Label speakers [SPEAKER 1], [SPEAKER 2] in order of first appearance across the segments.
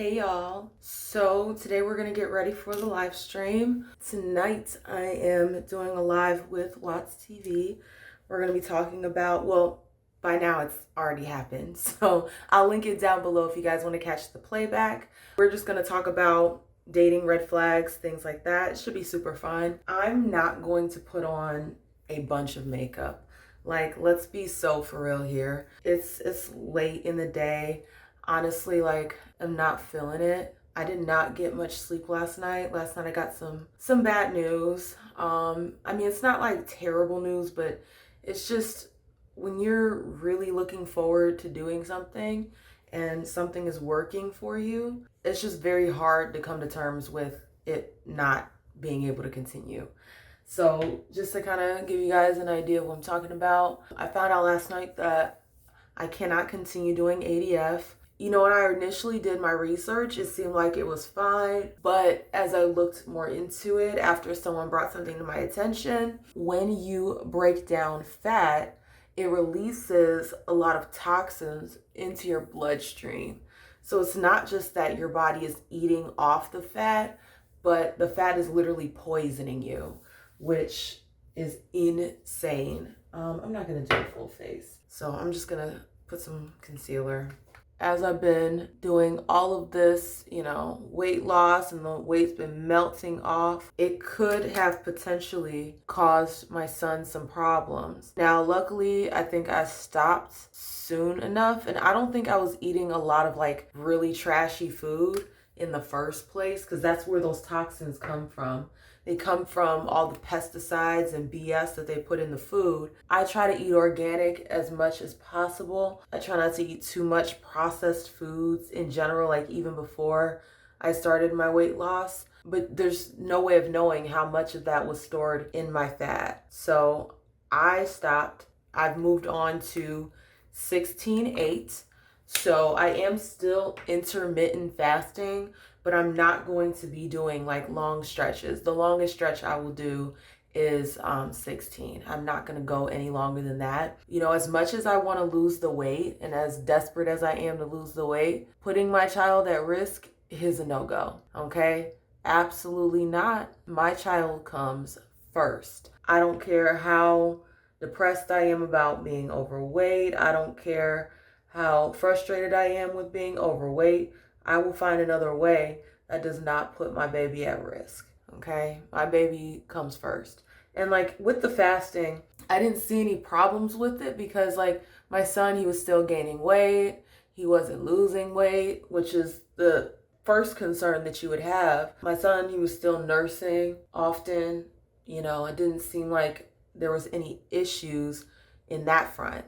[SPEAKER 1] Hey y'all. So today we're gonna get ready for the live stream. Tonight I am doing a live with Watts TV. We're gonna be talking about, well, by now it's already happened. So I'll link it down below if you guys want to catch the playback. We're just gonna talk about dating, red flags, things like that. It should be super fun. I'm not going to put on a bunch of makeup. Like, let's be so for real here. It's late in the day. Honestly, like, I'm not feeling it. I did not get much sleep last night. Last night I got some bad news. I mean, it's not like terrible news, but it's just when you're really looking forward to doing something and something is working for you, it's just very hard to come to terms with it not being able to continue. So just to kind of give you guys an idea of what I'm talking about, I found out last night that I cannot continue doing ADF. You know, when I initially did my research, it seemed like it was fine. But as I looked more into it, after someone brought something to my attention, when you break down fat, it releases a lot of toxins into your bloodstream. So it's not just that your body is eating off the fat, but the fat is literally poisoning you, which is insane. I'm not gonna do a full face, so I'm just gonna put some concealer. As I've been doing all of this, weight loss and the weight's been melting off, it could have potentially caused my son some problems. Now, luckily, I think I stopped soon enough, and I don't think I was eating a lot of like really trashy food in the first place, because that's where those toxins come from. They come from all the pesticides and BS that they put in the food. I try to eat organic as much as possible. I try not to eat too much processed foods in general, like even before I started my weight loss. But there's no way of knowing how much of that was stored in my fat. So I stopped. I've moved on to 16/8. So I am still intermittent fasting, but I'm not going to be doing like long stretches. The longest stretch I will do is 16. I'm not going to go any longer than that. You know, as much as I want to lose the weight and as desperate as I am to lose the weight, putting my child at risk is a no-go, okay? Absolutely not. My child comes first. I don't care how depressed I am about being overweight. I don't care how frustrated I am with being overweight. I will find another way that does not put my baby at risk, okay? My baby comes first. And like with the fasting, I didn't see any problems with it because like my son, he was still gaining weight. He wasn't losing weight, which is the first concern that you would have. My son, he was still nursing often. It didn't seem like there was any issues in that front.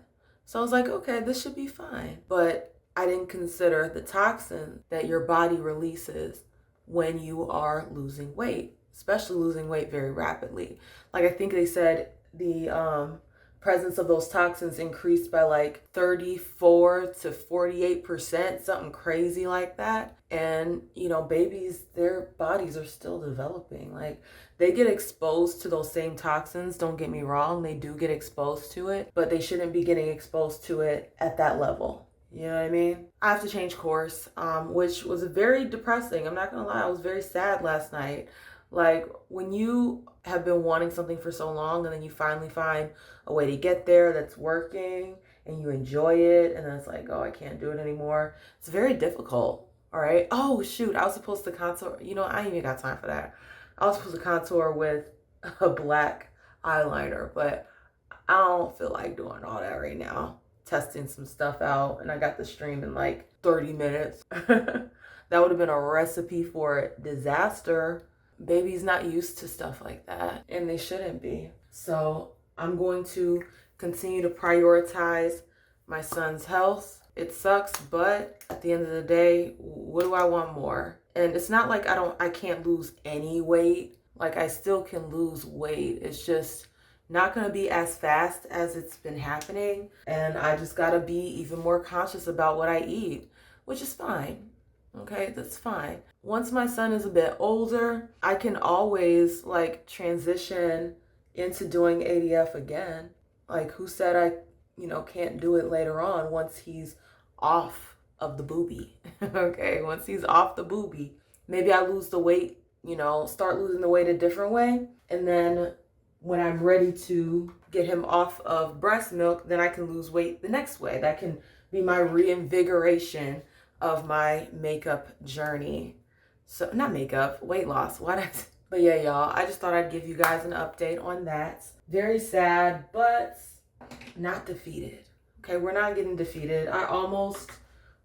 [SPEAKER 1] So I was like, okay, this should be fine. But I didn't consider the toxin that your body releases when you are losing weight, especially losing weight very rapidly. Like I think they said the presence of those toxins increased by like 34 to 48%, something crazy like that. And, babies, their bodies are still developing. Like they get exposed to those same toxins. Don't get me wrong. They do get exposed to it, but they shouldn't be getting exposed to it at that level. You know what I mean? I have to change course, which was very depressing. I'm not gonna lie, I was very sad last night. Like when you have been wanting something for so long and then you finally find a way to get there that's working and you enjoy it, and then it's like, oh, I can't do it anymore. It's very difficult, all right? Oh, shoot, I was supposed to contour. I ain't even got time for that. I was supposed to contour with a black eyeliner, but I don't feel like doing all that right now. Testing some stuff out, and I got the stream in like 30 minutes. That would have been a recipe for disaster. Baby's not used to stuff like that, and they shouldn't be. So I'm going to continue to prioritize my son's health. It sucks, but at the end of the day, what do I want more? And it's not like I can't lose any weight. Like I still can lose weight. It's just not going to be as fast as it's been happening. And I just got to be even more conscious about what I eat, which is fine. Okay, that's fine. Once my son is a bit older, I can always like transition into doing ADF again. Like who said I, can't do it later on once he's off of the boobie. Okay, once he's off the boobie, maybe I lose the weight, start losing the weight a different way. And then when I'm ready to get him off of breast milk, then I can lose weight the next way. That can be my reinvigoration of my makeup journey. So, not makeup, weight loss. But yeah, y'all, I just thought I'd give you guys an update on that. Very sad, but not defeated. Okay, we're not getting defeated. I almost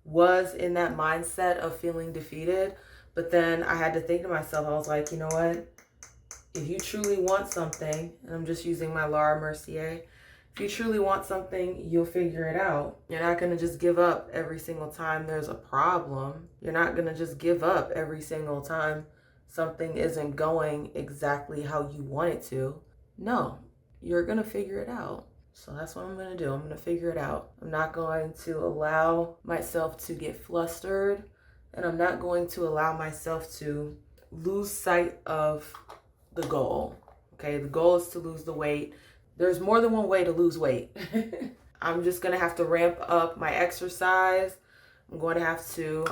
[SPEAKER 1] was in that mindset of feeling defeated, but then I had to think to myself, I was like, you know what? If you truly want something, and I'm just using my Laura Mercier, if you truly want something, you'll figure it out. You're not going to just give up every single time there's a problem. You're not going to just give up every single time something isn't going exactly how you want it to. No, you're going to figure it out. So that's what I'm going to do. I'm going to figure it out. I'm not going to allow myself to get flustered, and I'm not going to allow myself to lose sight of the goal. Okay, the goal is to lose the weight. There's more than one way to lose weight. I'm just going to have to ramp up my exercise. I'm going to have to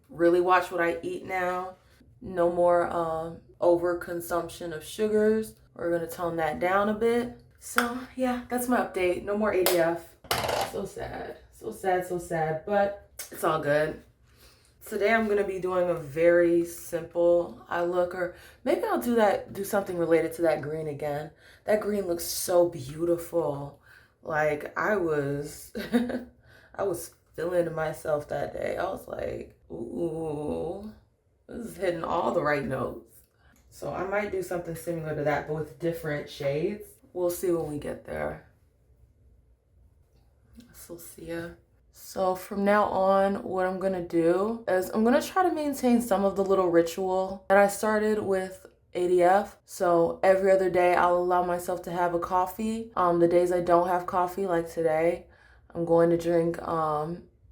[SPEAKER 1] really watch what I eat now. No more overconsumption of sugars. We're going to tone that down a bit. So yeah, that's my update. No more ADF. So sad. So sad, so sad. But it's all good. Today I'm going to be doing a very simple eye look, or maybe I'll do something related to that green again. That green looks so beautiful. Like I was I was feeling myself that day. I was like, ooh, this is hitting all the right notes. So I might do something similar to that, but with different shades. We'll see when we get there. So see ya. So from now on, what I'm gonna do is I'm gonna try to maintain some of the little ritual that I started with ADF. So every other day I'll allow myself to have a coffee. The days I don't have coffee, like today, I'm going to drink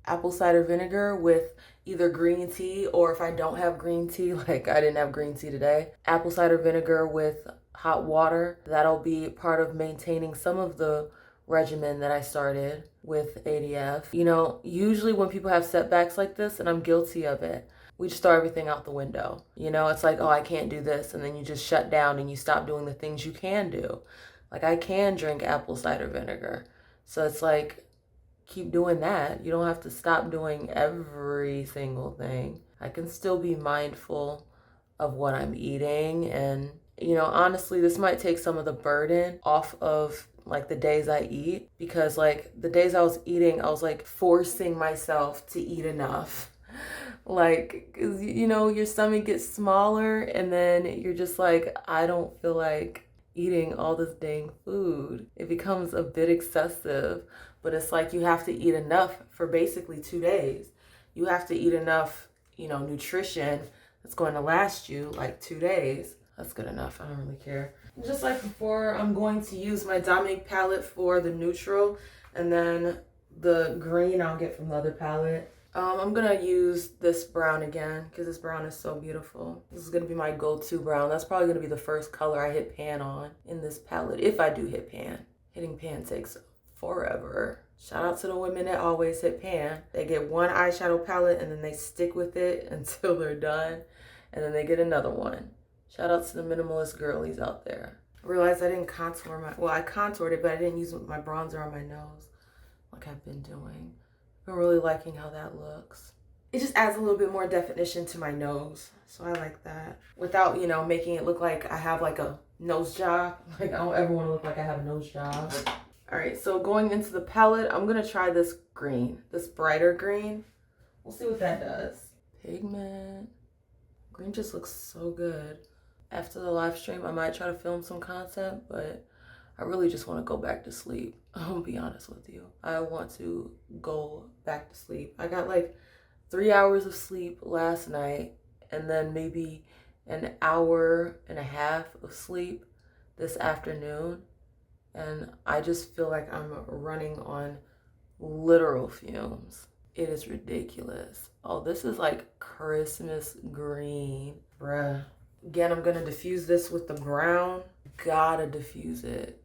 [SPEAKER 1] apple cider vinegar with either green tea, or if I don't have green tea, like I didn't have green tea today, apple cider vinegar with hot water. That'll be part of maintaining some of the regimen that I started with ADF. Usually when people have setbacks like this, and I'm guilty of it, we just throw everything out the window. It's like, oh, I can't do this. And then you just shut down and you stop doing the things you can do. Like I can drink apple cider vinegar. So it's like, keep doing that. You don't have to stop doing every single thing. I can still be mindful of what I'm eating. And, honestly, this might take some of the burden off of like the days I eat, because like the days I was eating, I was like forcing myself to eat enough. Like, your stomach gets smaller and then you're just like, I don't feel like eating all this dang food. It becomes a bit excessive, but it's like you have to eat enough for basically 2 days. You have to eat enough, nutrition that's going to last you like 2 days. That's good enough. I don't really care. Just like before, I'm going to use my Dominique palette for the neutral, and then the green I'll get from the other palette. I'm gonna use this brown again because this brown is so beautiful. This is gonna be my go-to brown. That's probably gonna be the first color I hit pan on in this palette, if I do hit pan. Hitting pan takes forever. Shout out to the women that always hit pan. They get one eyeshadow palette and then they stick with it until they're done, and then they get another one. Shout out to the minimalist girlies out there. I realized I didn't contour I contoured it, but I didn't use my bronzer on my nose like I've been doing. I've been really liking how that looks. It just adds a little bit more definition to my nose. So I like that. Without, making it look like I have like a nose job. Like I don't ever want to look like I have a nose job. All right, so going into the palette, I'm gonna try this green, this brighter green. We'll see what that does. Pigment. Green just looks so good. After the live stream, I might try to film some content, but I really just want to go back to sleep. I'll be honest with you. I want to go back to sleep. I got like 3 hours of sleep last night, and then maybe an hour and a half of sleep this afternoon. And I just feel like I'm running on literal fumes. It is ridiculous. Oh, this is like Christmas green, bruh. Again, I'm gonna diffuse this with the brown. Gotta diffuse it,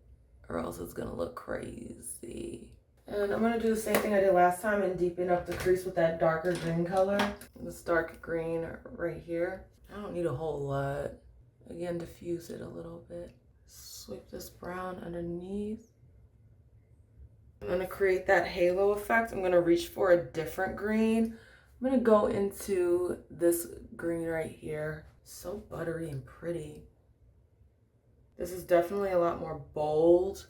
[SPEAKER 1] or else it's gonna look crazy. And I'm gonna do the same thing I did last time and deepen up the crease with that darker green color. This dark green right here. I don't need a whole lot. Again, diffuse it a little bit. Sweep this brown underneath. I'm gonna create that halo effect. I'm gonna reach for a different green. I'm gonna go into this green right here. So buttery and pretty. This is definitely a lot more bold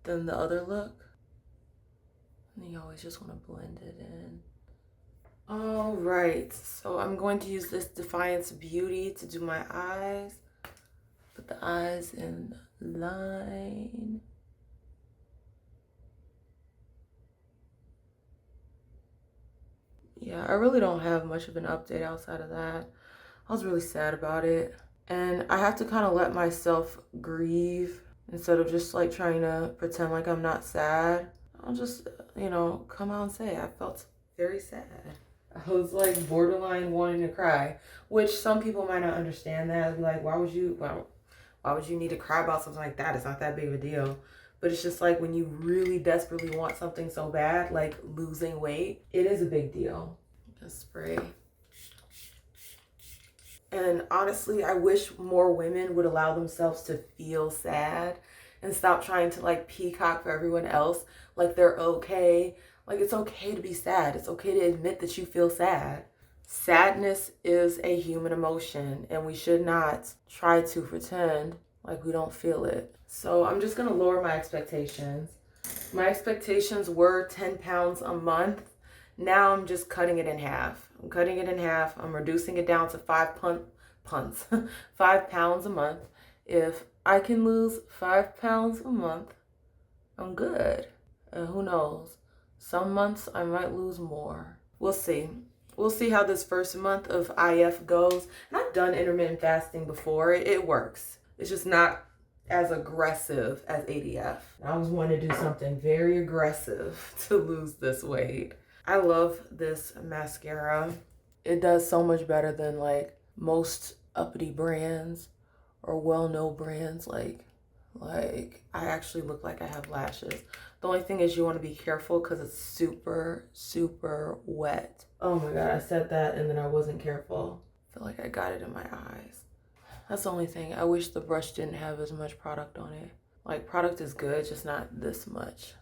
[SPEAKER 1] than the other look. And you always just want to blend it in. All right, so I'm going to use this Defiance Beauty to do my eyes. Put the eyes in line. Yeah, I really don't have much of an update outside of that. I was really sad about it. And I have to kind of let myself grieve instead of just like trying to pretend like I'm not sad. I'll just, you know, come out and say I felt very sad. I was like borderline wanting to cry, which some people might not understand that. Be like, why would you need to cry about something like that? It's not that big of a deal. But it's just like when you really desperately want something so bad, like losing weight, it is a big deal. Just spray. And honestly, I wish more women would allow themselves to feel sad and stop trying to like peacock for everyone else. Like they're okay. Like it's okay to be sad. It's okay to admit that you feel sad. Sadness is a human emotion and we should not try to pretend like we don't feel it. So I'm just gonna lower my expectations. My expectations were 10 pounds a month. Now I'm just cutting it in half. I'm cutting it in half. I'm reducing it down to 5 pounds a month. If I can lose 5 pounds a month, I'm good. And who knows? Some months I might lose more. We'll see. We'll see how this first month of IF goes. And I've done intermittent fasting before. It works. It's just not as aggressive as ADF. I was wanting to do something very aggressive to lose this weight. I love this mascara. It does so much better than like most uppity brands or well-known brands. Like I actually look like I have lashes. The only thing is you want to be careful because it's super, super wet. Oh my God, I said that and then I wasn't careful. I feel like I got it in my eyes. That's the only thing. I wish the brush didn't have as much product on it. Like product is good, just not this much.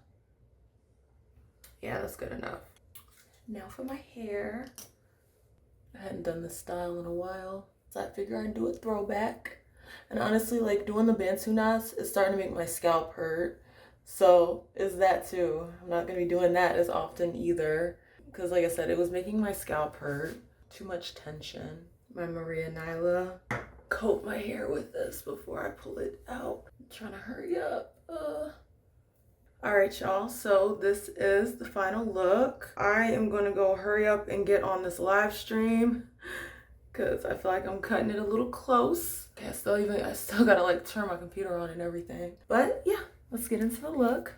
[SPEAKER 1] Yeah, that's good enough. Now for my hair. I hadn't done this style in a while, so I figure I'd do a throwback. And honestly, like doing the Bantu knots is starting to make my scalp hurt. So is that too. I'm not gonna be doing that as often either. Because like I said, it was making my scalp hurt. Too much tension. My Maria Nyla. Coat my hair with this before I pull it out. I'm trying to hurry up. All right, y'all, so this is the final look. I am gonna go hurry up and get on this live stream because I feel like I'm cutting it a little close. Okay, I still gotta like turn my computer on and everything. But yeah, let's get into the look.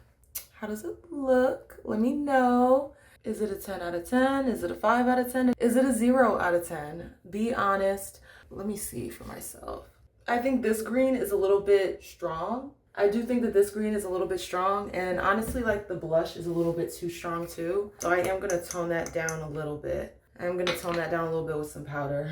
[SPEAKER 1] How does it look? Let me know. Is it a 10 out of 10? Is it a 5 out of 10? Is it a 0 out of 10? Be honest. Let me see for myself. I think this green is a little bit strong. I do think that this green is a little bit strong, and honestly, like the blush is a little bit too strong too. So I am gonna tone that down a little bit. I'm gonna tone that down a little bit with some powder.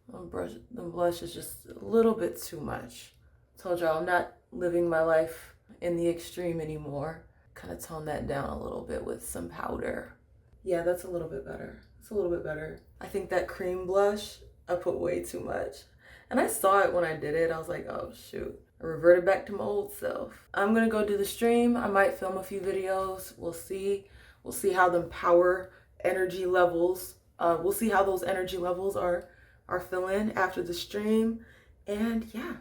[SPEAKER 1] The blush is just a little bit too much. Told y'all I'm not living my life in the extreme anymore. Kind of tone that down a little bit with some powder. Yeah, that's a little bit better. It's a little bit better. I think that cream blush, I put way too much. And I saw it when I did it. I was like, oh shoot. I reverted back to my old self. I'm gonna go do the stream. I might film a few videos. We'll see. We'll see how the power energy levels, we'll see how those energy levels are feeling after the stream. And yeah,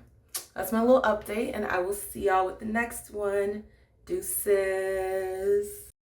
[SPEAKER 1] that's my little update, and I will see y'all with the next one. Deuces.